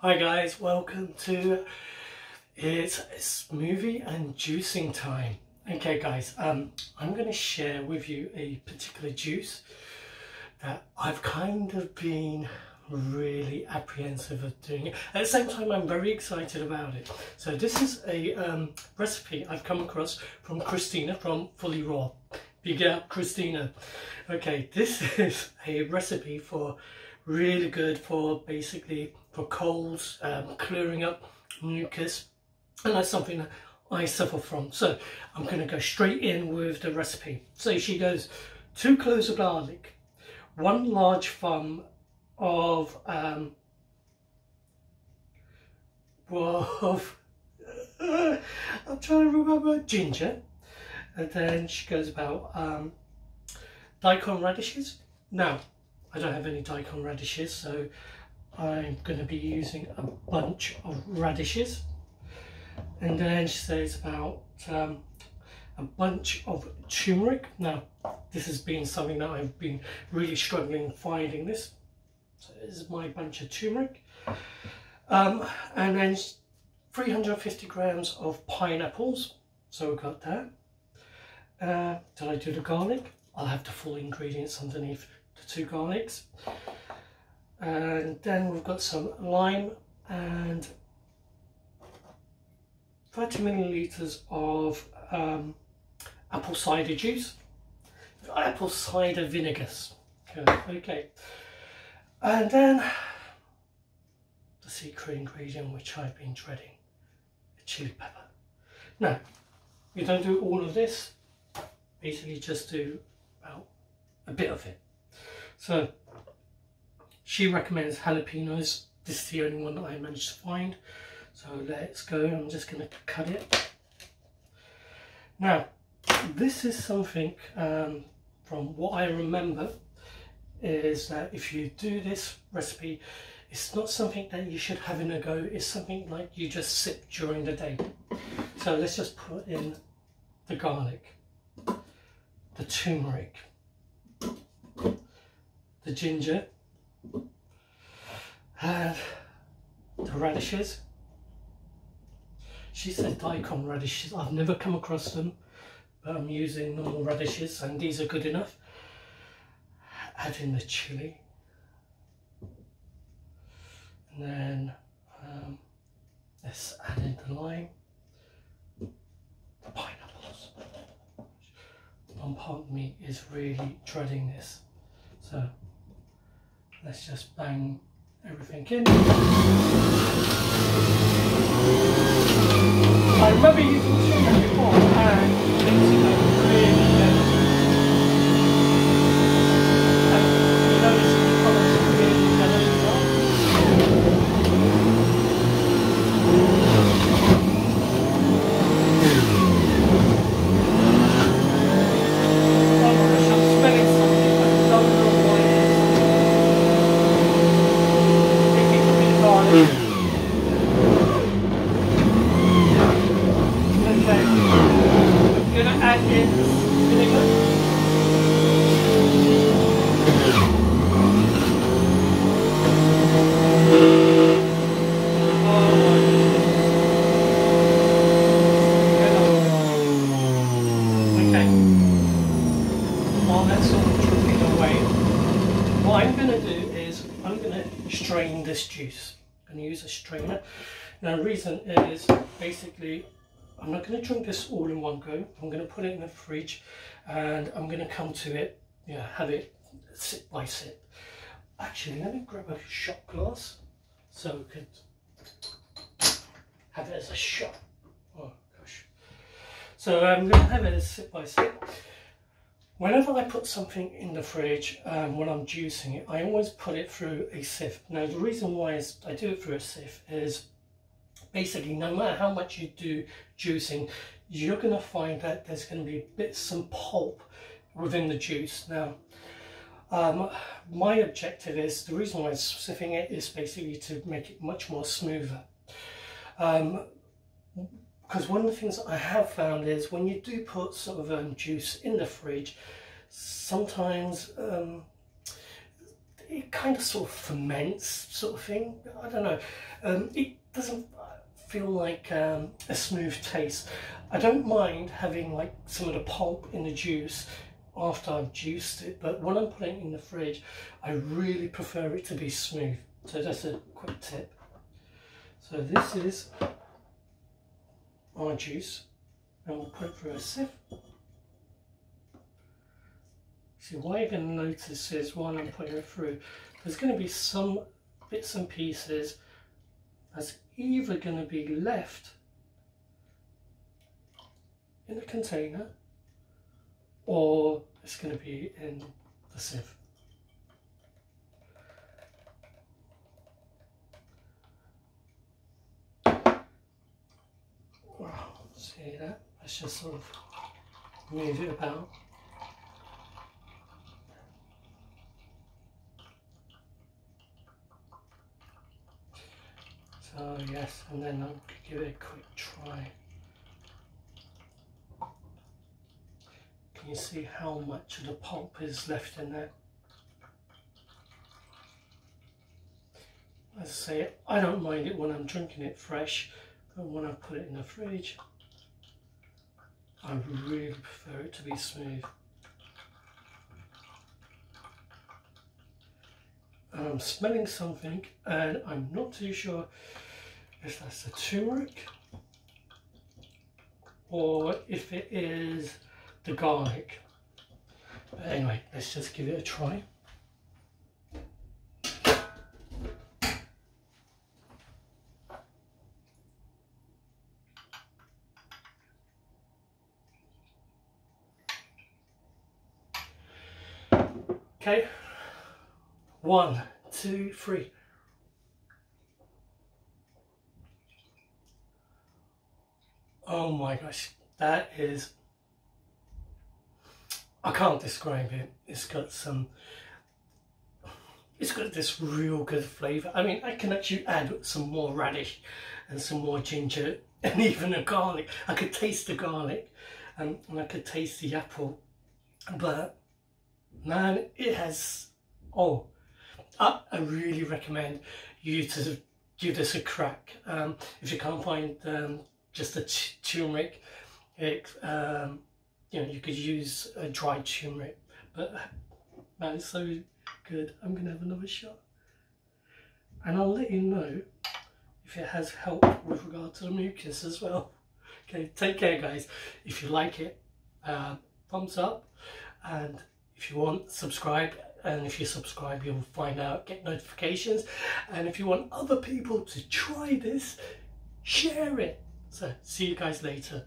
Hi guys, welcome to it's smoothie and juicing time. Okay guys, I'm going to share with you a particular juice that I've kind of been really apprehensive of doing it. At the same time, I'm very excited about it. So this is a recipe I've come across from Kristina from Fully Raw. Big up Kristina. Okay, this is a recipe for really good for basically for colds, clearing up mucus, and that's something that I suffer from. So I'm going to go straight in with the recipe. So she goes 2 cloves of garlic, 1 large thumb of I'm trying to remember, ginger, and then she goes about daikon radishes. Now I don't have any daikon radishes, so I'm going to be using a bunch of radishes. And then she says about a bunch of turmeric. Now this has been something that I've been really struggling finding this. So this is my bunch of turmeric. And then 350 grams of pineapples. So we've got that. Did I do the garlic? I'll have the full ingredients underneath the 2 garlics. And then we've got some lime and 30 milliliters of apple cider juice, apple cider vinegars. Okay, and then the secret ingredient which I've been dreading, the chili pepper. Now you don't do all of this, basically just do about a bit of it. So she recommends jalapenos. This is the only one that I managed to find. So let's go. I'm just going to cut it. Now, this is something from what I remember is that if you do this recipe, it's not something that you should have in a go. It's something like you just sip during the day. So let's just put in the garlic, the turmeric, the ginger, and the radishes. She said daikon radishes. I've never come across them, but I'm using normal radishes and these are good enough. Add in the chili, and then let's add in the lime, the pineapples. One part of me is really dreading this, so let's just bang everything in. I remember using turmeric before and it makes it really good. And you notice the colours are really yellow as well. Oh my gosh, I'm smelling something, I don't know what it is. Thinking of it garlic. Okay, I'm going to add in vinegar. Okay, while that's all dripping away, what I'm going to do is I'm going to strain this juice. I'm going to use a strainer. Now the reason is basically I'm not going to drink this all in one go. I'm going to put it in the fridge and I'm going to come to it, have it sip by sip. Actually, let me grab a shot glass so we could have it as a shot. Oh gosh. So I'm going to have it as sip by sip. Whenever I put something in the fridge, when I'm juicing it, I always put it through a sieve. Now the reason why I do it through a sieve is basically no matter how much you do juicing, you're going to find that there's going to be some pulp within the juice. Now my objective is, the reason why I'm sieving it is basically to make it much more smoother. Because one of the things I have found is when you do put sort of juice in the fridge, sometimes it kind of sort of ferments, sort of thing. I don't know. It doesn't feel like a smooth taste. I don't mind having like some of the pulp in the juice after I've juiced it, but when I'm putting it in the fridge, I really prefer it to be smooth. So that's a quick tip. So this is our juice, and we'll put it through a sieve. See, what you're going to notice is while I'm putting it through, there's going to be some bits and pieces that's either going to be left in the container or it's going to be in the sieve. Wow, see that? Let's just sort of move it about. So yes, and then I'll give it a quick try. Can you see how much of the pulp is left in there? As I say, I don't mind it when I'm drinking it fresh, but when I put it in the fridge, I really prefer it to be smooth. And I'm smelling something, and I'm not too sure if that's the turmeric or if it is the garlic. But anyway, let's just give it a try. Okay, 1, 2, 3. Oh my gosh, that is, I can't describe it. It's got this real good flavour. I mean, I can actually add some more radish and some more ginger and even a garlic. I could taste the garlic and I could taste the apple, but man, it has, oh, I really recommend you to give this a crack. If you can't find just a turmeric, you know, you could use a dried turmeric, but man, it's so good. I'm gonna have another shot, and I'll let you know if it has helped with regard to the mucus as well. Okay, take care guys. If you like it, thumbs up, and if you want, subscribe. And if you subscribe, you'll find out, get notifications. And if you want other people to try this, share it. So see you guys later.